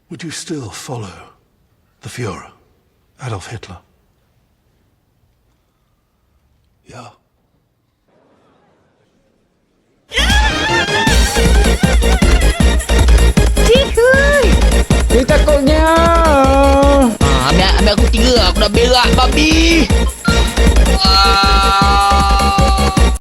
Would you still follow the Führer, Adolf Hitler? Ja. Kita koknya. Ambil aku 3, aku dah berak babi.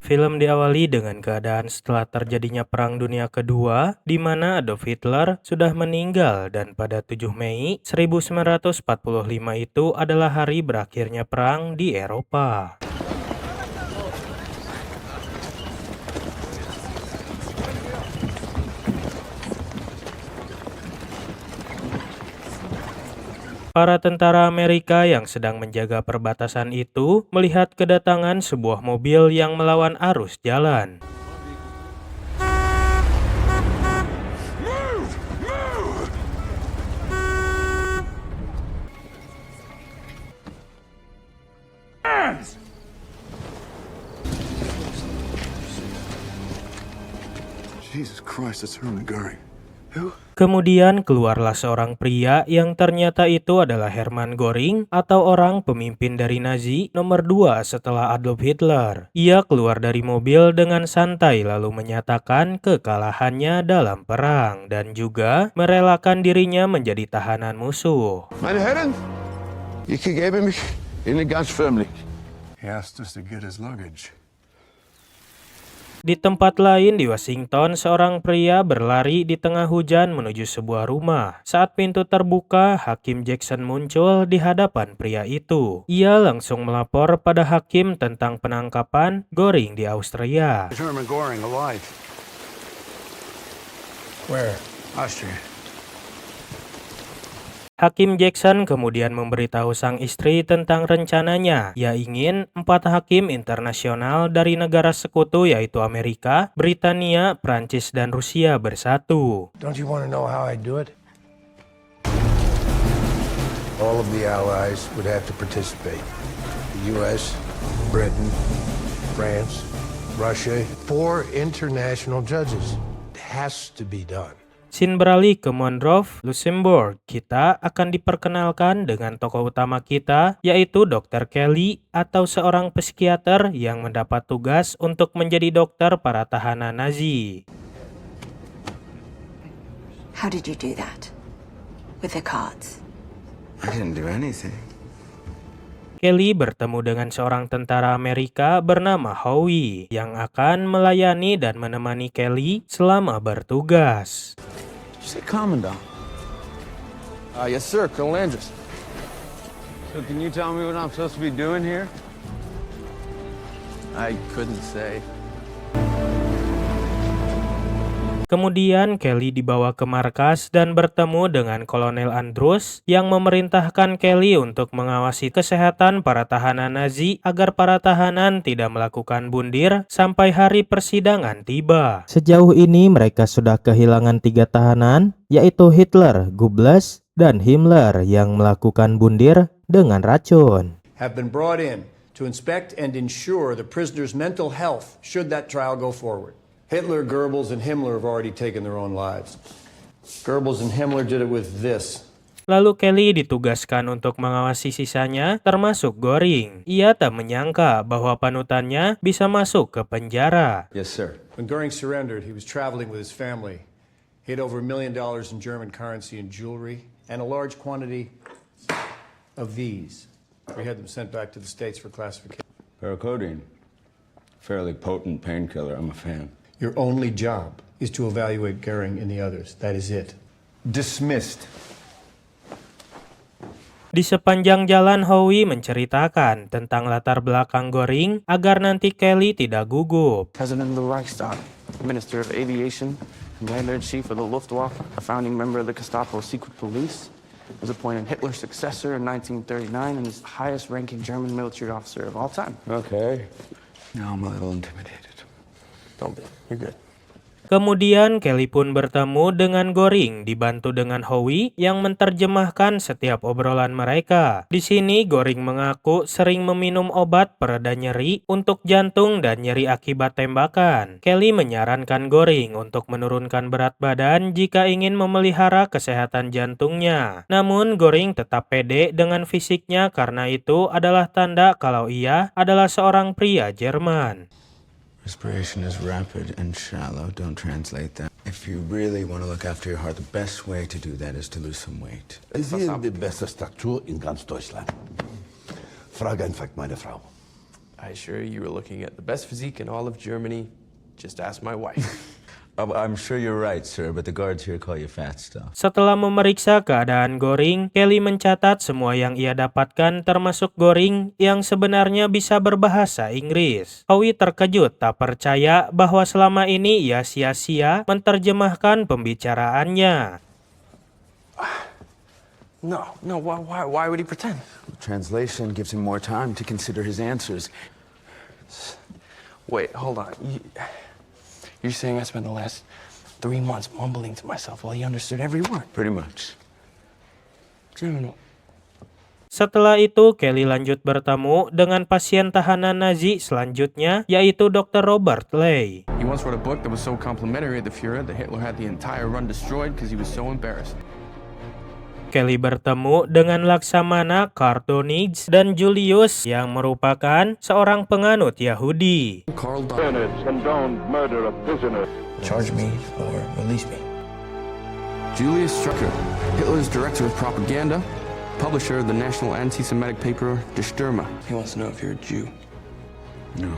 Film diawali dengan keadaan setelah terjadinya Perang Dunia Kedua, di mana Adolf Hitler sudah meninggal dan pada 7 Mei 1945 itu adalah hari berakhirnya perang di Eropa. Para tentara Amerika yang sedang menjaga perbatasan itu melihat kedatangan sebuah mobil yang melawan arus jalan. Jesus Christ, that's Hermann Goering. Who? Kemudian keluarlah seorang pria yang ternyata itu adalah Hermann Göring atau orang pemimpin dari Nazi nomor 2 setelah Adolf Hitler. Ia keluar dari mobil dengan santai lalu menyatakan kekalahannya dalam perang dan juga merelakan dirinya menjadi tahanan musuh. Meine Herren, ich gebe mich Ihnen ganz förmlich. He asked us to get his luggage. Di tempat lain di Washington, seorang pria berlari di tengah hujan menuju sebuah rumah. Saat pintu terbuka, Hakim Jackson muncul di hadapan pria itu. Ia langsung melapor pada hakim tentang penangkapan Göring di Austria. Is Hermann Goring alive? Where? Austria. Hakim Jackson kemudian memberitahu sang istri tentang rencananya. Ia ingin 4 hakim internasional dari negara sekutu yaitu Amerika, Britania, Prancis, dan Rusia bersatu. Don't you want to know how I do it? All of the allies would have to participate. The U.S., Britain, France, Russia, 4 international judges. It has to be done. Scene beralih ke Mondrow, Luxembourg. Kita akan diperkenalkan dengan tokoh utama kita, yaitu Dr. Kelly atau seorang psikiater yang mendapat tugas untuk menjadi dokter para tahanan Nazi. How did you do that? With the cards? I didn't do anything. Kelly bertemu dengan seorang tentara Amerika bernama Howie yang akan melayani dan menemani Kelly selama bertugas. Say Commandant. Yes, sir, Colonel Andrews. So can you tell me what I'm supposed to be doing here? I couldn't say. Kemudian Kelly dibawa ke markas dan bertemu dengan Kolonel Andrews yang memerintahkan Kelly untuk mengawasi kesehatan para tahanan Nazi agar para tahanan tidak melakukan bundir sampai hari persidangan tiba. Sejauh ini mereka sudah kehilangan 3 tahanan, yaitu Hitler, Goebbels, dan Himmler yang melakukan bundir dengan racun. Have been brought in to inspect and ensure the prisoner's mental health should that trial go forward. Hitler, Goebbels, and Himmler have already taken their own lives. Goebbels and Himmler did it with this. Lalu Kelly ditugaskan untuk mengawasi sisanya, termasuk Göring. Ia tak menyangka bahwa panutannya bisa masuk ke penjara. Yes, sir. When Goering surrendered, he was traveling with his family. He had over $1 million in German currency and jewelry, and a large quantity of these. We had them sent back to the States for classification. Paracodeine. Fairly potent painkiller. I'm a fan. Your only job is to evaluate Goering and the others. That is it. Dismissed. Di sepanjang jalan, Howie menceritakan tentang latar belakang Göring agar nanti Kelly tidak gugup. President of the Reichstag, Minister of Aviation, Commander-in-Chief of the Luftwaffe, a founding member of the Gestapo secret police, was appointed Hitler's successor in 1939 and is the highest-ranking German military officer of all time. Okay. Now I'm a little intimidated. Don't be. You're good. Kemudian Kelly pun bertemu dengan Goring dibantu dengan Howie yang menerjemahkan setiap obrolan mereka. Di sini Goring mengaku sering meminum obat pereda nyeri untuk jantung dan nyeri akibat tembakan. Kelly menyarankan Goring untuk menurunkan berat badan jika ingin memelihara kesehatan jantungnya. Namun Goring tetap pede dengan fisiknya karena itu adalah tanda kalau ia adalah seorang pria Jerman. Respiration is rapid and shallow. Don't translate that. If you really want to look after your heart, the best way to do that is to lose some weight. Sie sind die beste Struktur in ganz Deutschland. Frage einfach meine Frau. I assure you were looking at the best physique in all of Germany. Just ask my wife. I'm sure you're right, sir, but the guards here call you fat stuff. Setelah memeriksa keadaan Goring, Kelly mencatat semua yang ia dapatkan termasuk Goring yang sebenarnya bisa berbahasa Inggris. Howie terkejut tak percaya bahwa selama ini ia sia-sia menerjemahkan pembicaraannya. No, why would he pretend? Translation gives him more time to consider his answers. Wait, hold on. You're saying I spent the last 3 months mumbling to myself while he understood every word? Pretty much. Criminal. Setelah itu, Kelly lanjut bertemu dengan pasien tahanan Nazi selanjutnya, yaitu Dr. Robert Ley. He once wrote a book that was so complimentary of the Führer that Hitler had the entire run destroyed because he was so embarrassed. Kelly bertemu dengan Laksamana Kardonidze dan Julius yang merupakan seorang penganut Yahudi. Karl Donner Charge me or release me. Julius Strucker, Hitler's director of propaganda, publisher of the national anti-Semitic paper Der Stürmer. He wants to know if you're a Jew. No.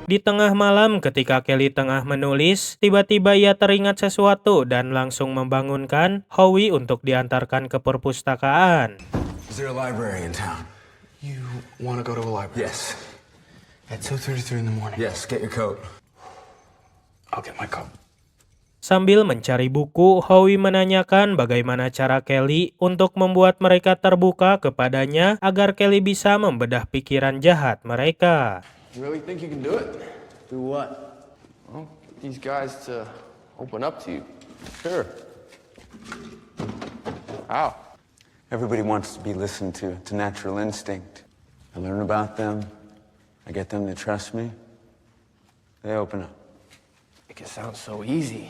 Di tengah malam ketika Kelly tengah menulis, tiba-tiba ia teringat sesuatu dan langsung membangunkan Howie untuk diantarkan ke perpustakaan. Is there a library in town? You want to go to a library? Yes. At 2:33 in the morning. Yes, get your coat. I'll get my coat. Sambil mencari buku, Howie menanyakan bagaimana cara Kelly untuk membuat mereka terbuka kepadanya agar Kelly bisa membedah pikiran jahat mereka. You really think you can do it? Do what? Well, get these guys to open up to you. Sure. How? Everybody wants to be listened to natural instinct. I learn about them. I get them to trust me. They open up. It sounds so easy.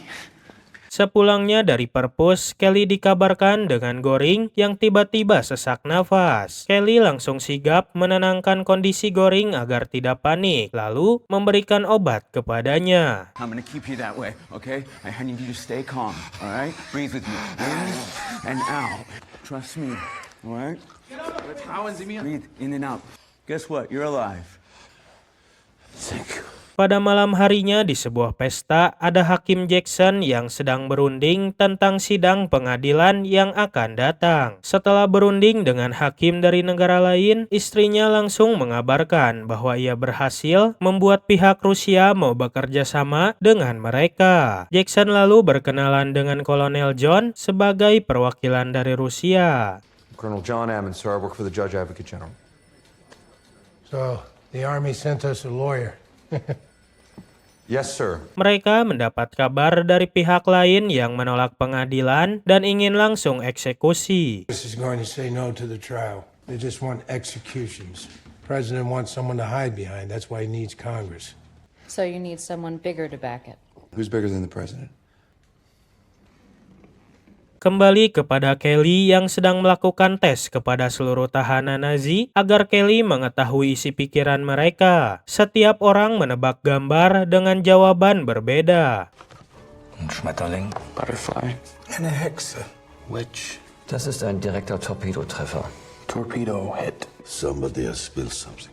Sepulangnya dari perpus, Kelly dikabarkan dengan Goring yang tiba-tiba sesak nafas. Kelly langsung sigap menenangkan kondisi Goring agar tidak panik, lalu memberikan obat kepadanya. I'm gonna keep you that way, okay? I need you to stay calm, all right? Breathe with me. In and out. Trust me, all right? Breathe in and out. Guess what? You're alive. Thank you. Pada malam harinya di sebuah pesta, ada Hakim Jackson yang sedang berunding tentang sidang pengadilan yang akan datang. Setelah berunding dengan hakim dari negara lain, istrinya langsung mengabarkan bahwa ia berhasil membuat pihak Rusia mau bekerja sama dengan mereka. Jackson lalu berkenalan dengan Kolonel John sebagai perwakilan dari Rusia. Colonel John Ammons, sir. I work for the Judge Advocate General. So, the Army sent us a lawyer. Yes, sir. Mereka mendapat kabar dari pihak lain yang menolak pengadilan dan ingin langsung eksekusi. This is going to say no to the trial. They just want executions. President wants someone to hide behind. That's why he needs Congress. So you need someone bigger to back it. Who's bigger than the president? Kembali kepada Kelly yang sedang melakukan tes kepada seluruh tahanan Nazi agar Kelly mengetahui isi pikiran mereka. Setiap orang menebak gambar dengan jawaban berbeda. Schmetterling. Butterfly. Eine Hexe. Witch. Das ist ein direkter Torpedotreffer. Torpedo hit. Somebody has spilled something.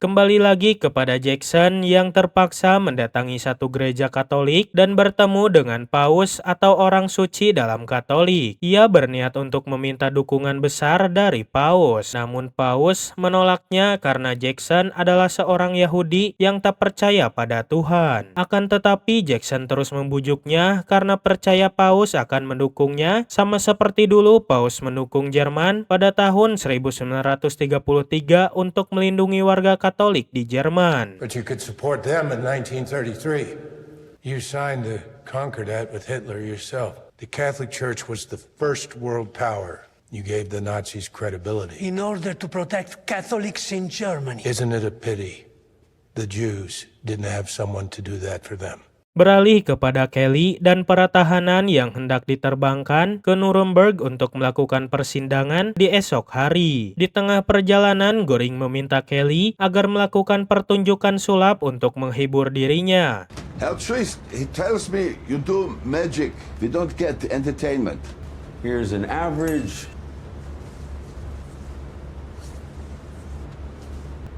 Kembali lagi kepada Jackson yang terpaksa mendatangi satu gereja Katolik dan bertemu dengan Paus atau orang suci dalam Katolik. Ia berniat untuk meminta dukungan besar dari Paus, namun Paus menolaknya karena Jackson adalah seorang Yahudi yang tak percaya pada Tuhan. Akan tetapi Jackson terus membujuknya karena percaya Paus akan mendukungnya, sama seperti dulu Paus mendukung Jerman pada tahun 1933 untuk melindungi warga Katolik Katolik di Jerman. But you could support them in 1933. You signed the Concordat with Hitler yourself. The Catholic Church was the first world power. You gave the Nazis credibility. In order to protect Catholics in Germany. Isn't it a pity the Jews didn't have someone to do that for them? Beralih kepada Kelly dan para tahanan yang hendak diterbangkan ke Nuremberg untuk melakukan persidangan di esok hari. Di tengah perjalanan, Göring meminta Kelly agar melakukan pertunjukan sulap untuk menghibur dirinya. Altruist, he tells me you do magic. We don't get entertainment. Here's an average.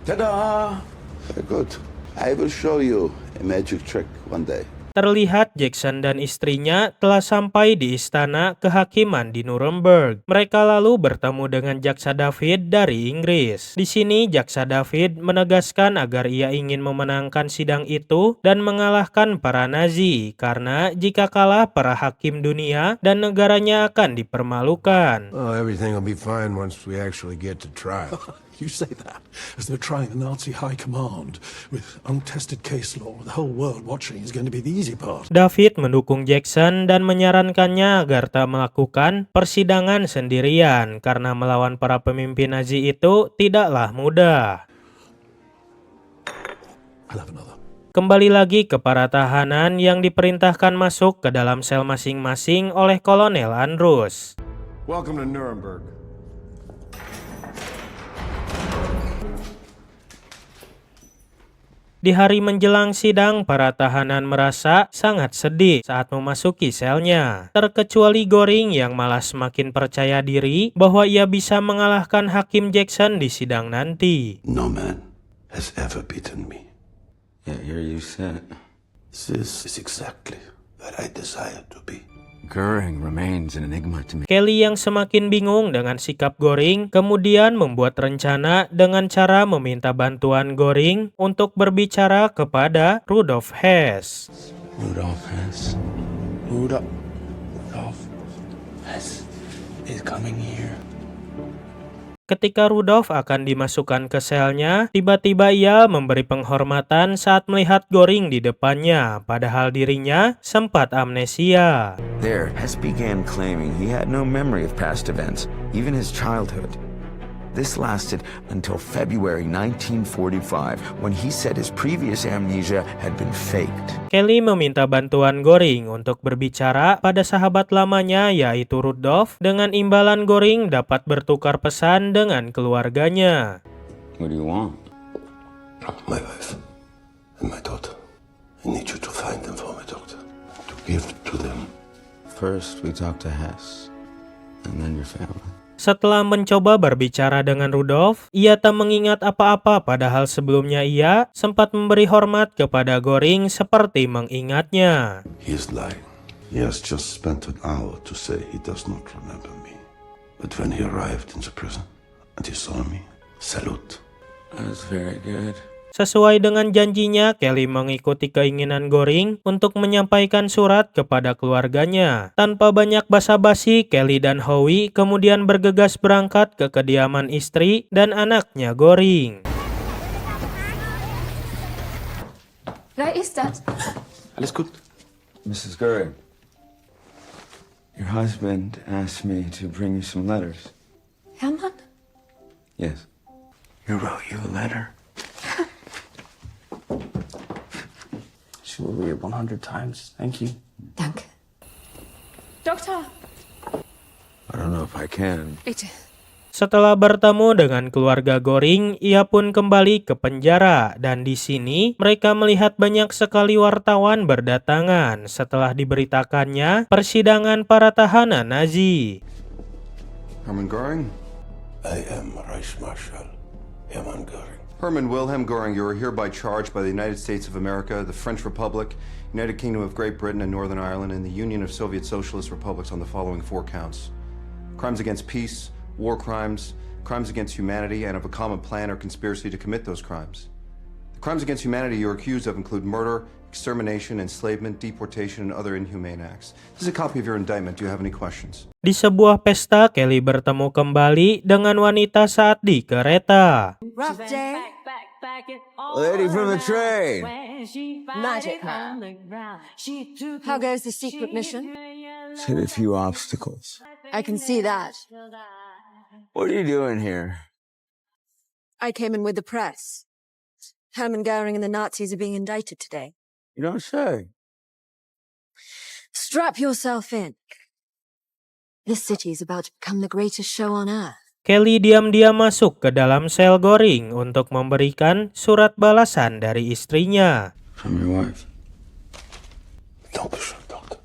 Ta-da! Very good. I will show you a magic trick one day. Terlihat Jackson dan istrinya telah sampai di istana kehakiman di Nuremberg. Mereka lalu bertemu dengan Jaksa David dari Inggris. Di sini Jaksa David menegaskan agar ia ingin memenangkan sidang itu dan mengalahkan para Nazi, karena jika kalah para hakim dunia dan negaranya akan dipermalukan. Oh, everything will be fine once we actually get to trial. You say that as though trying the Nazi high command with untested case law, the whole world watching, is going to be the easy part. David mendukung Jackson dan menyarankannya agar tak melakukan persidangan sendirian karena melawan para pemimpin Nazi itu tidaklah mudah. I'll have another. Kembali lagi ke para tahanan yang diperintahkan masuk ke dalam sel masing-masing oleh Kolonel Andrus. Welcome to Nuremberg. Di hari menjelang sidang, para tahanan merasa sangat sedih saat memasuki selnya. Terkecuali Göring yang malah semakin percaya diri bahwa ia bisa mengalahkan Hakim Jackson di sidang nanti. No man has ever beaten me. Yeah, here you sit. This is exactly where I desire to be. Göring remains an enigma to me. Kelly yang semakin bingung dengan sikap Göring kemudian membuat rencana dengan cara meminta bantuan Göring untuk berbicara kepada Rudolf Hess. Rudolf Hess. Rudolf Hess is coming here. Ketika Rudolf akan dimasukkan ke selnya, tiba-tiba ia memberi penghormatan saat melihat Göring di depannya, padahal dirinya sempat amnesia. There, Hess began claiming he had no memory of past events, even his childhood. This lasted until February 1945, when he said his previous amnesia had been faked. Kelly meminta bantuan Göring untuk berbicara pada sahabat lamanya yaitu Rudolf, dengan imbalan Göring dapat bertukar pesan dengan keluarganya. What do you want? My wife and my daughter. I need you to find them for me, doctor. To give to them. First, we talk to Hess, and then your family. Setelah mencoba berbicara dengan Rudolf, ia tak mengingat apa-apa padahal sebelumnya ia sempat memberi hormat kepada Göring seperti mengingatnya. He is lying. He has just spent an hour to say he does not remember me. But when he arrived in the prison and he saw me, salute. That's very good. Sesuai dengan janjinya, Kelly mengikuti keinginan Göring untuk menyampaikan surat kepada keluarganya. Tanpa banyak basa-basi, Kelly dan Howie kemudian bergegas berangkat ke kediaman istri dan anaknya Göring. Wer ist das? Alles gut. Mrs. Göring, your husband asked me to bring you some letters. Hermann? Yes. He wrote you a letter. She will read it 100 times. Thank you. Danke. Doktor! I don't know if I can. Bitte. Setelah bertemu dengan keluarga Göring, ia pun kembali ke penjara dan di sini mereka melihat banyak sekali wartawan berdatangan setelah diberitakannya persidangan para tahanan Nazi. Hermann Göring? I am Reichsmarschall Hermann Göring. Hermann Wilhelm Göring, you are hereby charged by the United States of America, the French Republic, United Kingdom of Great Britain and Northern Ireland, and the Union of Soviet Socialist Republics on the following 4 counts. Crimes against peace, war crimes, crimes against humanity, and of a common plan or conspiracy to commit those crimes. The Crimes against humanity you're accused of include murder, extermination, enslavement, deportation, and other inhumane acts. This is a copy of your indictment. Do you have any questions? Di sebuah pesta, Kelly bertemu kembali dengan wanita saat di kereta. Rough day. Lady from the train. Magic man. How goes the secret mission? Just hit a few obstacles. I can see that. What are you doing here? I came in with the press. Hermann Goering and the Nazis are being indicted today. You don't say. Strap yourself in. This city is about to become the greatest show on earth. Kelly diam-diam masuk ke dalam sel Goring untuk memberikan surat balasan dari istrinya. From your wife. Dankeschön, Doktor.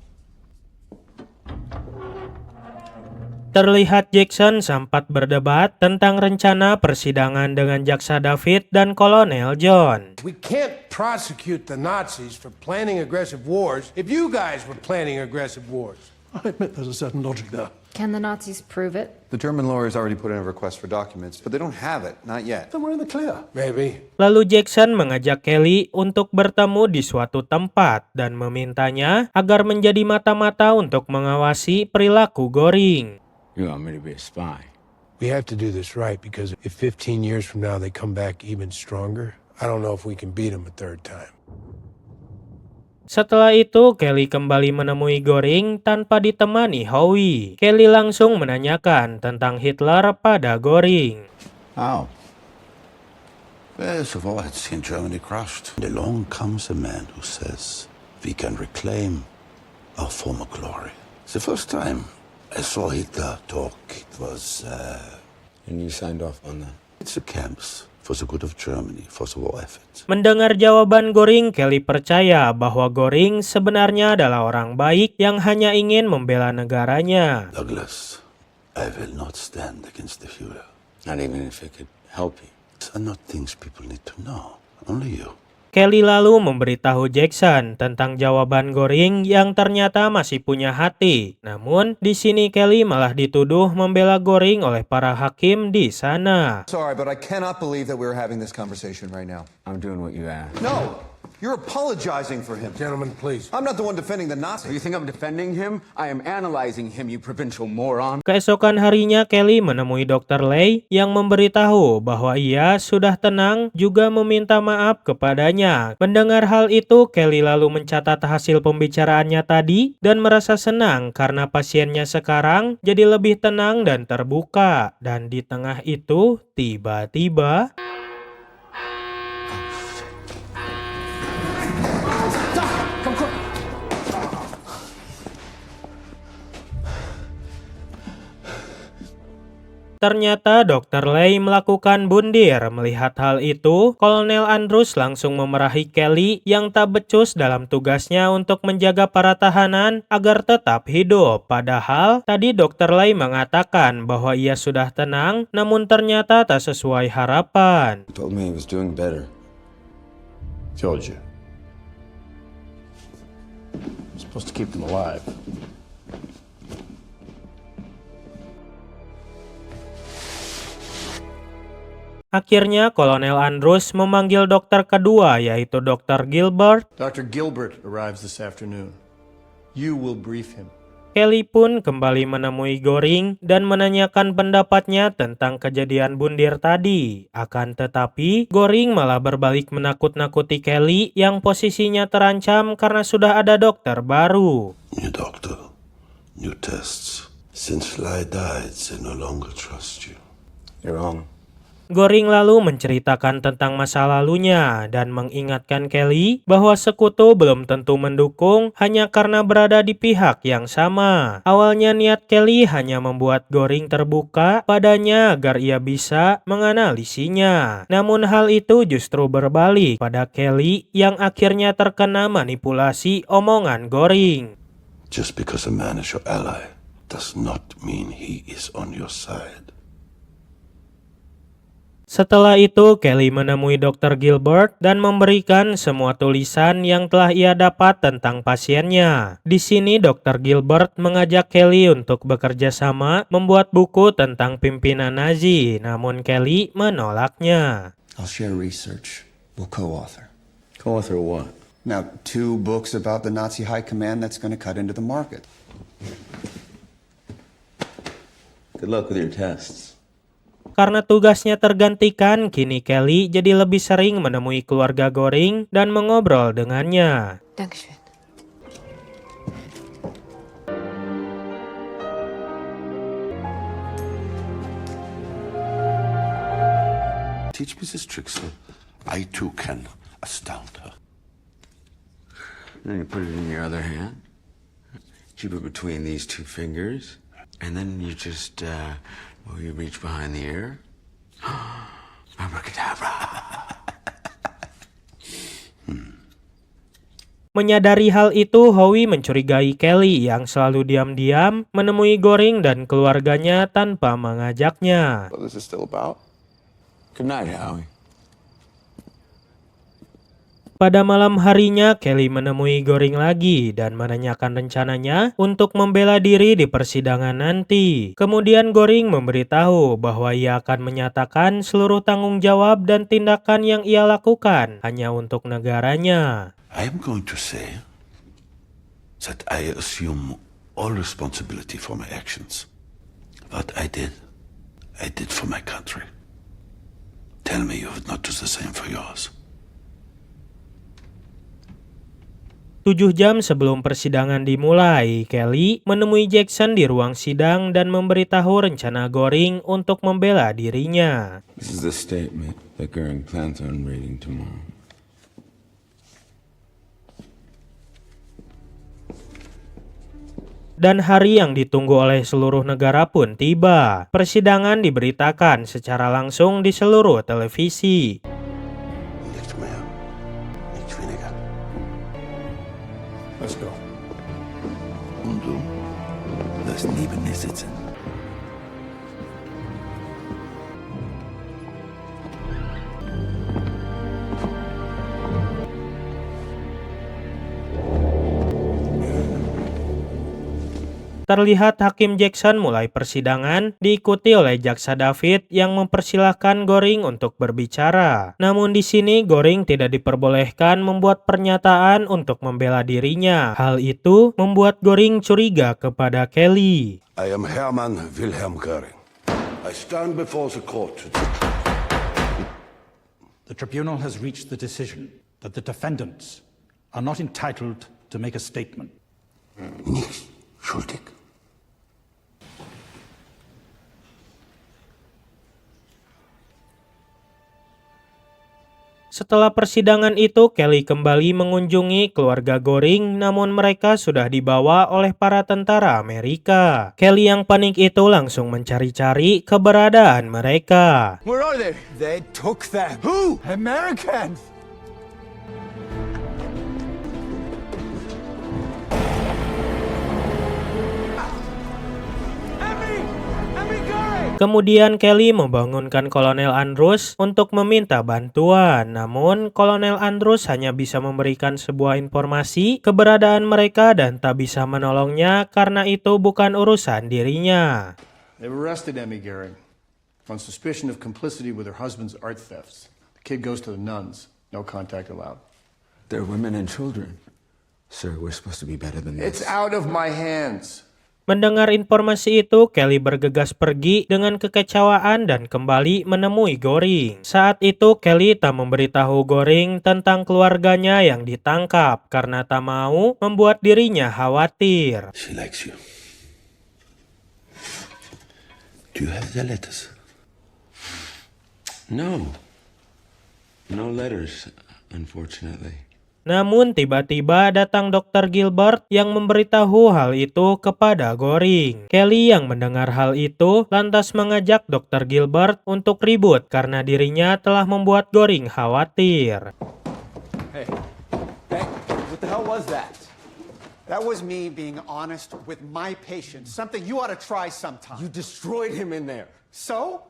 Terlihat Jackson sempat berdebat tentang rencana persidangan dengan Jaksa David dan Kolonel John. We can't prosecute the Nazis for planning aggressive wars if you guys were planning aggressive wars. I admit there's a certain logic there. Can the Nazis prove it? The German lawyers already put in a request for documents, but they don't have it. Not yet. Then we're in the clear. Maybe. Lalu Jackson mengajak Kelly untuk bertemu di suatu tempat dan memintanya agar menjadi mata-mata untuk mengawasi perilaku Goring. You want me to be a spy? We have to do this right because if 15 years from now they come back even stronger, I don't know if we can beat them a third time. Setelah itu, Kelly kembali menemui Goring tanpa ditemani Howie. Kelly langsung menanyakan tentang Hitler pada Goring. How? First of all, I had seen Germany crushed. And along comes a man who says, we can reclaim our former glory. It's the first time I saw Hitler talk. It was, And you signed off on that? it's the camps for the good of Germany, for the war effort. Mendengar jawaban Goring, Kelly percaya bahwa Goring sebenarnya adalah orang baik yang hanya ingin membela negaranya. Douglas, I will not stand against the Führer. Not even if it could help you. These are not things people need to know. Only you. Kelly lalu memberitahu Jackson tentang jawaban Goring yang ternyata masih punya hati. Namun, di sini Kelly malah dituduh membela Goring oleh para hakim di sana. Sorry, but I cannot believe that we're having this conversation right now. I'm doing what you asked. No! You're apologizing for him. Gentlemen, please. I'm not the one defending the Nazis. You think I'm defending him? I am analyzing him, you provincial moron. Keesokan harinya, Kelly menemui Dr. Lay yang memberitahu bahwa ia sudah tenang juga meminta maaf kepadanya. Mendengar hal itu, Kelly lalu mencatat hasil pembicaraannya tadi dan merasa senang karena pasiennya sekarang jadi lebih tenang dan terbuka. Dan di tengah itu, tiba-tiba... Ternyata Dr. Lay melakukan bundir. Melihat hal itu, Kolonel Andrews langsung memerahi Kelly yang tak becus dalam tugasnya untuk menjaga para tahanan agar tetap hidup. Padahal tadi Dr. Lay mengatakan bahwa ia sudah tenang, namun ternyata tak sesuai harapan. He told me he was doing better. Told you. I'm supposed to keep them alive. Akhirnya Kolonel Andrews memanggil dokter kedua, yaitu Dr. Gilbert. Dr. Gilbert arrives this afternoon. You will brief him. Kelly pun kembali menemui Goring dan menanyakan pendapatnya tentang kejadian bundir tadi. Akan tetapi, Goring malah berbalik menakut-nakuti Kelly yang posisinya terancam karena sudah ada dokter baru. New doctor, new tests. Since Lai died, they no longer trust you. You're wrong. Goring lalu menceritakan tentang masa lalunya dan mengingatkan Kelly bahwa sekutu belum tentu mendukung hanya karena berada di pihak yang sama. Awalnya niat Kelly hanya membuat Goring terbuka padanya agar ia bisa menganalisinya. Namun hal itu justru berbalik pada Kelly yang akhirnya terkena manipulasi omongan Goring. Just because a man is your ally does not mean he is on your side. Setelah itu, Kelly menemui Dr. Gilbert dan memberikan semua tulisan yang telah ia dapat tentang pasiennya. Di sini, Dr. Gilbert mengajak Kelly untuk bekerja sama membuat buku tentang pimpinan Nazi, namun Kelly menolaknya. I'll share research, We'll co-author. Co-author what? Now, 2 books about the Nazi high command that's going to cut into the market. Good luck with your tests. Karena tugasnya tergantikan, kini Kelly jadi lebih sering menemui keluarga Göring dan mengobrol dengannya. Dankeschön. Teach Mrs. Trixel, I too can astound her. Then you put it in your other hand. Keep it between these 2 fingers. And then you just, you reach behind the ear. Abracadabra. Menyadari hal itu, Howie mencurigai Kelly yang selalu diam-diam menemui Göring dan keluarganya tanpa mengajaknya. What is this still about? Good night, Howie. Pada malam harinya, Kelly menemui Göring lagi dan menanyakan rencananya untuk membela diri di persidangan nanti. Kemudian Göring memberitahu bahwa ia akan menyatakan seluruh tanggung jawab dan tindakan yang ia lakukan hanya untuk negaranya. I am going to say that I assume all responsibility for my actions. What I did for my country. Tell me you would not do the same for yours. 7 jam sebelum persidangan dimulai, Kelly menemui Jackson di ruang sidang dan memberitahu rencana Göring untuk membela dirinya. This is the statement that Göring plans on reading tomorrow. Dan hari yang ditunggu oleh seluruh negara pun tiba. Persidangan diberitakan secara langsung di seluruh televisi. Let's go. Und du wirst neben mir sitzen. Terlihat Hakim Jackson mulai persidangan, diikuti oleh Jaksa David yang mempersilahkan Göring untuk berbicara. Namun di sini Göring tidak diperbolehkan membuat pernyataan untuk membela dirinya. Hal itu membuat Göring curiga kepada Kelly. I am Hermann Wilhelm Göring. I stand before the court today. The tribunal has reached the decision that the defendants are not entitled to make a statement. Nicht schuldig. Setelah persidangan itu, Kelly kembali mengunjungi keluarga Göring, namun mereka sudah dibawa oleh para tentara Amerika. Kelly yang panik itu langsung mencari-cari keberadaan mereka. Where are they? They took them. Who? Americans. Kemudian Kelly membangunkan Kolonel Andrews untuk meminta bantuan. Namun Kolonel Andrews hanya bisa memberikan sebuah informasi keberadaan mereka dan tak bisa menolongnya karena itu bukan urusan dirinya. They've arrested Emmy Goering on suspicion of complicity with her husband's art thefts. The kid goes to the nuns. No contact allowed. They're women and children. Sir, we're supposed to be better than this. It's out of my hands. Mendengar informasi itu, Kelly bergegas pergi dengan kekecewaan dan kembali menemui Göring. Saat itu, Kelly tak memberitahu Göring tentang keluarganya yang ditangkap karena tak mau membuat dirinya khawatir. She likes you. Do you have the letters? No. No letters, unfortunately. Namun tiba-tiba datang Dr. Gilbert yang memberitahu hal itu kepada Göring. Kelly yang mendengar hal itu lantas mengajak Dr. Gilbert untuk ribut karena dirinya telah membuat Göring khawatir. Hey, what the hell was that? That was me being honest with my patient. Something you ought to try sometime. You destroyed him in there. So?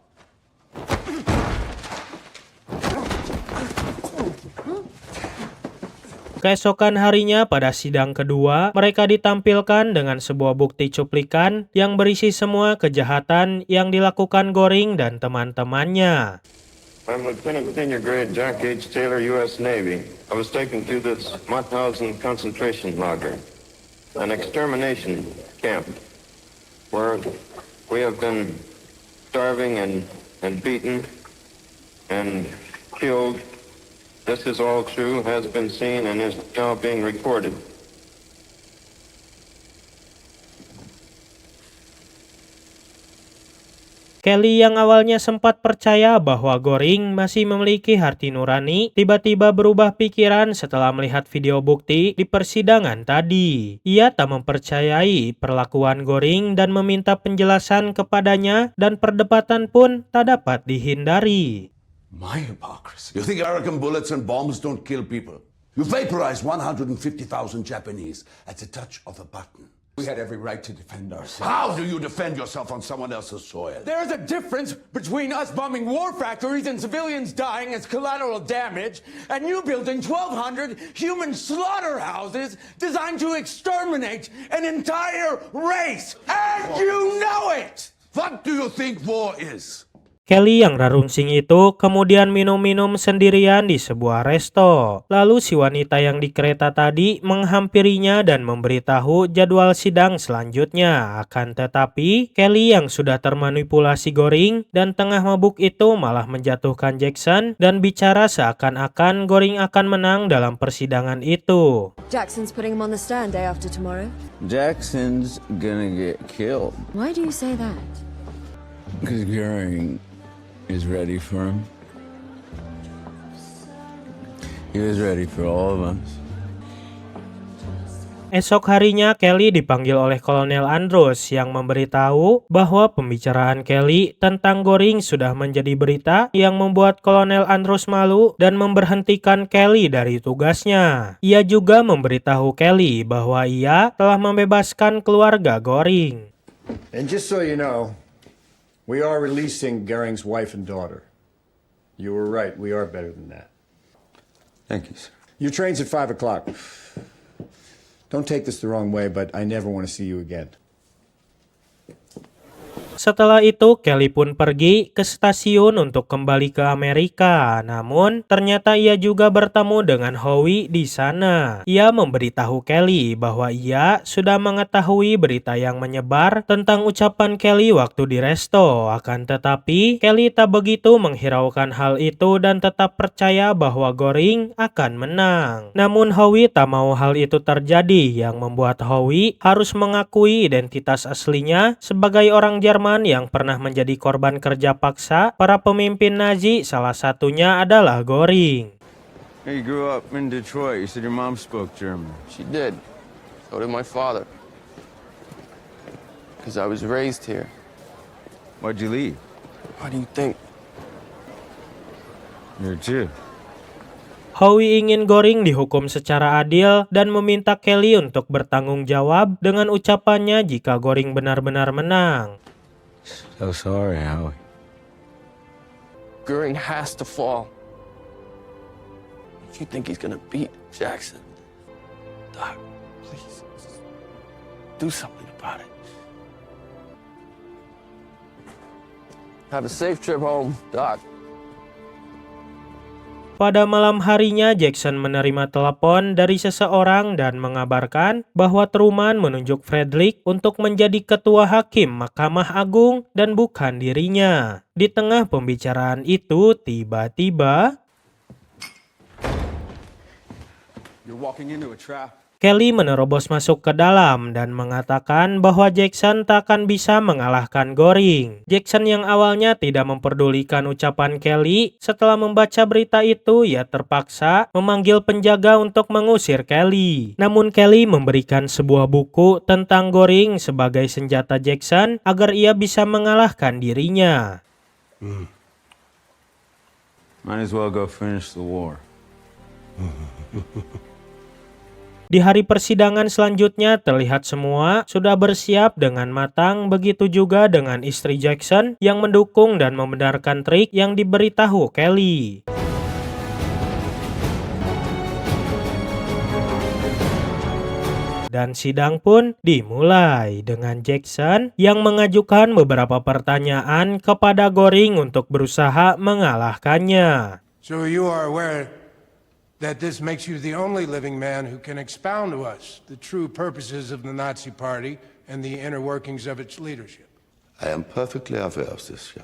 Keesokan harinya pada sidang kedua, mereka ditampilkan dengan sebuah bukti cuplikan yang berisi semua kejahatan yang dilakukan Göring dan teman-temannya. I'm Lieutenant Senior Grade Jack H. Taylor, U.S. Navy. I was taken to this Mauthausen concentration lager, an extermination camp, where we have been starving and beaten and killed. This is all true, has been seen, and is now being recorded. Kelly yang awalnya sempat percaya bahwa Göring masih memiliki hati nurani, tiba-tiba berubah pikiran setelah melihat video bukti di persidangan tadi. Ia tak mempercayai perlakuan Göring dan meminta penjelasan kepadanya, dan perdebatan pun tak dapat dihindari. My hypocrisy. You think American bullets and bombs don't kill people? You vaporize 150,000 Japanese at the touch of a button. We had every right to defend ourselves. How do you defend yourself on someone else's soil? There's a difference between us bombing war factories and civilians dying as collateral damage, and you building 1,200 human slaughterhouses designed to exterminate an entire race. And you know it! What do you think war is? Kelly yang rarungsing itu kemudian minum-minum sendirian di sebuah resto. Lalu si wanita yang di kereta tadi menghampirinya dan memberitahu jadwal sidang selanjutnya. Akan tetapi, Kelly yang sudah termanipulasi Göring dan tengah mabuk itu malah menjatuhkan Jackson dan bicara seakan-akan Göring akan menang dalam persidangan itu. Jackson's putting him on the stand day after tomorrow. Jackson's gonna get killed. Why do you say that? Because Göring is ready for him. He was ready for all of us. Esok harinya Kelly dipanggil oleh Kolonel Andros yang memberitahu bahwa pembicaraan Kelly tentang Göring sudah menjadi berita yang membuat Kolonel Andros malu dan memberhentikan Kelly dari tugasnya. Ia juga memberitahu Kelly bahwa ia telah membebaskan keluarga Göring. And just so you know, we are releasing Göring's wife and daughter. You were right, we are better than that. Thank you, sir. Your train's at 5 o'clock. Don't take this the wrong way, but I never want to see you again. Setelah itu, Kelly pun pergi ke stasiun untuk kembali ke Amerika. Namun, ternyata ia juga bertemu dengan Howie di sana. Ia memberitahu Kelly bahwa ia sudah mengetahui berita yang menyebar tentang ucapan Kelly waktu di resto. Akan tetapi, Kelly tak begitu menghiraukan hal itu dan tetap percaya bahwa Göring akan menang. Namun, Howie tak mau hal itu terjadi, yang membuat Howie harus mengakui identitas aslinya sebagai orang Jerman yang pernah menjadi korban kerja paksa para pemimpin Nazi, salah satunya adalah Göring. Hey, you grew up in Detroit. You said your mom spoke German. She did. So did my father. Because I was raised here. Why'd you leave? Why do you think? You're a Jew. Howie ingin Göring dihukum secara adil dan meminta Kelly untuk bertanggung jawab dengan ucapannya jika Göring benar-benar menang. So sorry, Howie. Göring has to fall. If you think he's gonna beat Jackson, Doc, please, do something about it. Have a safe trip home, Doc. Pada malam harinya, Jackson menerima telepon dari seseorang dan mengabarkan bahwa Truman menunjuk Frederick untuk menjadi ketua hakim Mahkamah Agung dan bukan dirinya. Di tengah pembicaraan itu, tiba-tiba You're walking into a trap. Kelly menerobos masuk ke dalam dan mengatakan bahwa Jackson tak akan bisa mengalahkan Göring. Jackson yang awalnya tidak memperdulikan ucapan Kelly, setelah membaca berita itu, ia terpaksa memanggil penjaga untuk mengusir Kelly. Namun Kelly memberikan sebuah buku tentang Göring sebagai senjata Jackson agar ia bisa mengalahkan dirinya. Might as well go finish the war. Di hari persidangan selanjutnya terlihat semua sudah bersiap dengan matang, begitu juga dengan istri Jackson yang mendukung dan membenarkan trik yang diberitahu Kelly. dan sidang pun dimulai dengan Jackson yang mengajukan beberapa pertanyaan kepada Göring untuk berusaha mengalahkannya. So you are aware that this makes you the only living man who can expound to us the true purposes of the Nazi Party and the inner workings of its leadership. I am perfectly aware of this, yeah.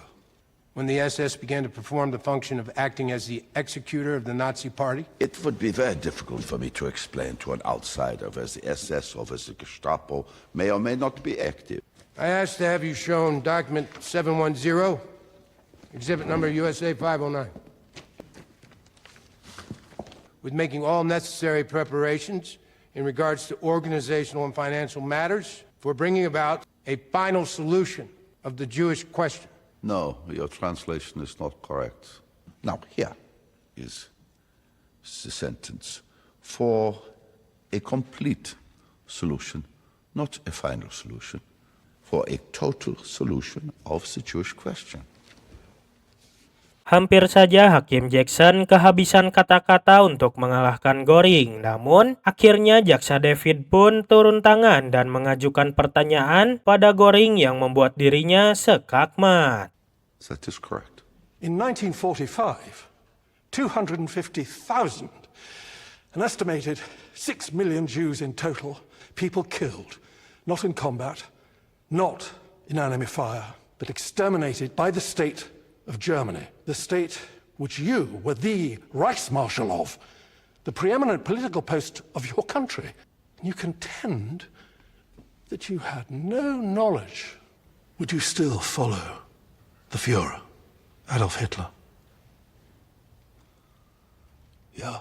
When the SS began to perform the function of acting as the executor of the Nazi Party? It would be very difficult for me to explain to an outsider whether the SS or the Gestapo may or may not be active. I asked to have you shown document 710, exhibit number USA 509. With making all necessary preparations in regards to organizational and financial matters for bringing about a final solution of the Jewish question. No, your translation is not correct. Now, here is the sentence. For a complete solution, not a final solution, for a total solution of the Jewish question. Hampir saja Hakim Jackson kehabisan kata-kata untuk mengalahkan Göring. Namun, akhirnya Jaksa David pun turun tangan dan mengajukan pertanyaan pada Göring yang membuat dirinya sekakmat. That is correct. In 1945, 250,000, an estimated 6 million Jews in total, people killed, not in combat, not in enemy fire, but exterminated by the state of Germany, the state which you were the Reichsmarshal of, the preeminent political post of your country. You contend that you had no knowledge. Would you still follow the Führer, Adolf Hitler? Yeah.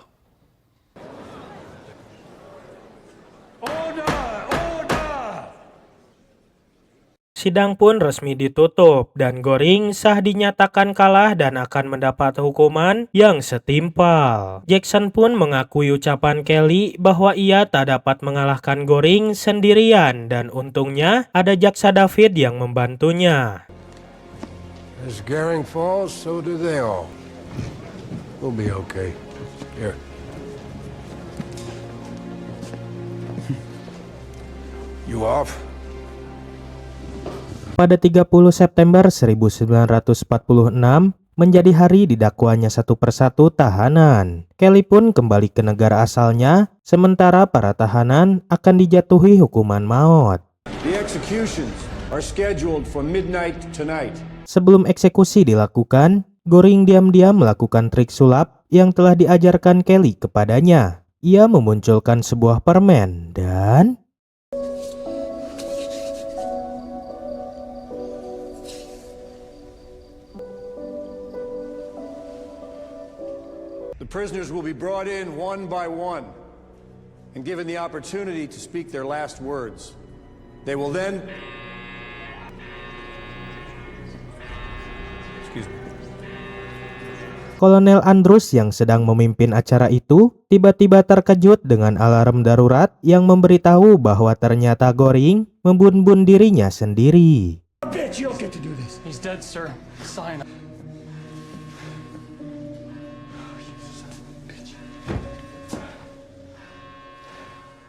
Sidang pun resmi ditutup dan Göring sah dinyatakan kalah dan akan mendapat hukuman yang setimpal. Jackson pun mengakui ucapan Kelly bahwa ia tak dapat mengalahkan Göring sendirian dan untungnya ada Jaksa David yang membantunya. As Goering falls, so do they all. We'll be okay. Here. You off? Pada 30 September 1946, menjadi hari didakwanya satu persatu tahanan. Kelly pun kembali ke negara asalnya, sementara para tahanan akan dijatuhi hukuman maut. The executions are scheduled for midnight tonight. Sebelum eksekusi dilakukan, Göring diam-diam melakukan trik sulap yang telah diajarkan Kelly kepadanya. Ia memunculkan sebuah permen dan The prisoners will be brought in one by one and given the opportunity to speak their last words. They will then... Excuse me. Kolonel Andrews yang sedang memimpin acara itu tiba-tiba terkejut dengan alarm darurat yang memberitahu bahwa ternyata Göring membunuh dirinya sendiri. Bitch, you don't get to do this. He's dead, sir. Sign.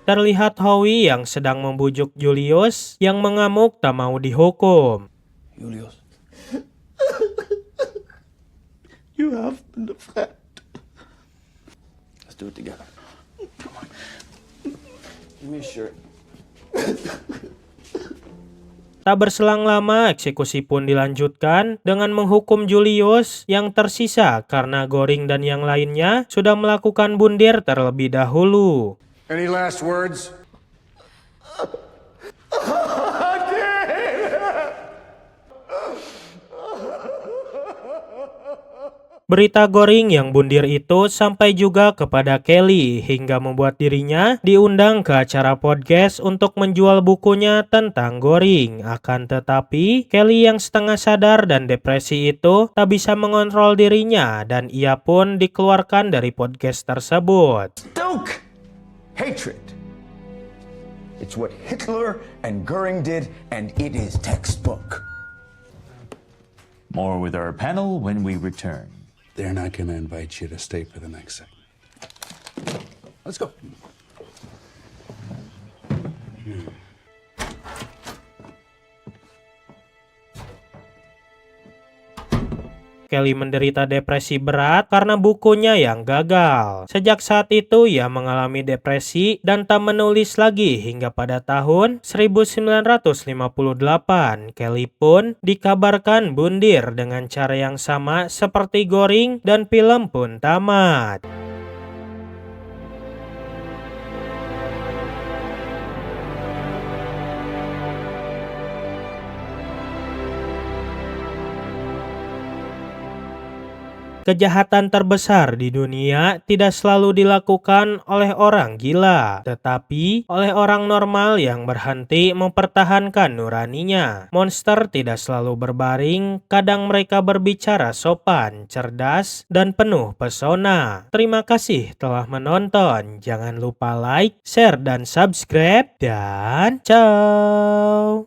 Terlihat Howie yang sedang membujuk Julius yang mengamuk tak mau dihukum. Julius. You have been a friend. Let's do it together. Come on. Give me a shirt. Tak berselang lama, eksekusi pun dilanjutkan dengan menghukum Julius yang tersisa karena Göring dan yang lainnya sudah melakukan bundir terlebih dahulu. Any last words? Berita Göring yang bundir itu sampai juga kepada Kelly hingga membuat dirinya diundang ke acara podcast untuk menjual bukunya tentang Göring. Akan tetapi, Kelly yang setengah sadar dan depresi itu tak bisa mengontrol dirinya dan ia pun dikeluarkan dari podcast tersebut. Stoke hatred. It's what Hitler and Göring did, and it is textbook. More with our panel when we return. They're not going to invite you to stay for the next segment. Let's go. Kelly menderita depresi berat karena bukunya yang gagal. Sejak saat itu ia mengalami depresi dan tak menulis lagi hingga pada tahun 1958. Kelly pun dikabarkan bundir dengan cara yang sama seperti Goring dan film pun tamat. Kejahatan terbesar di dunia tidak selalu dilakukan oleh orang gila, tetapi oleh orang normal yang berhenti mempertahankan nuraninya. Monster tidak selalu berbaring, kadang mereka berbicara sopan, cerdas, dan penuh pesona. Terima kasih telah menonton. Jangan lupa like, share, dan subscribe, dan ciao!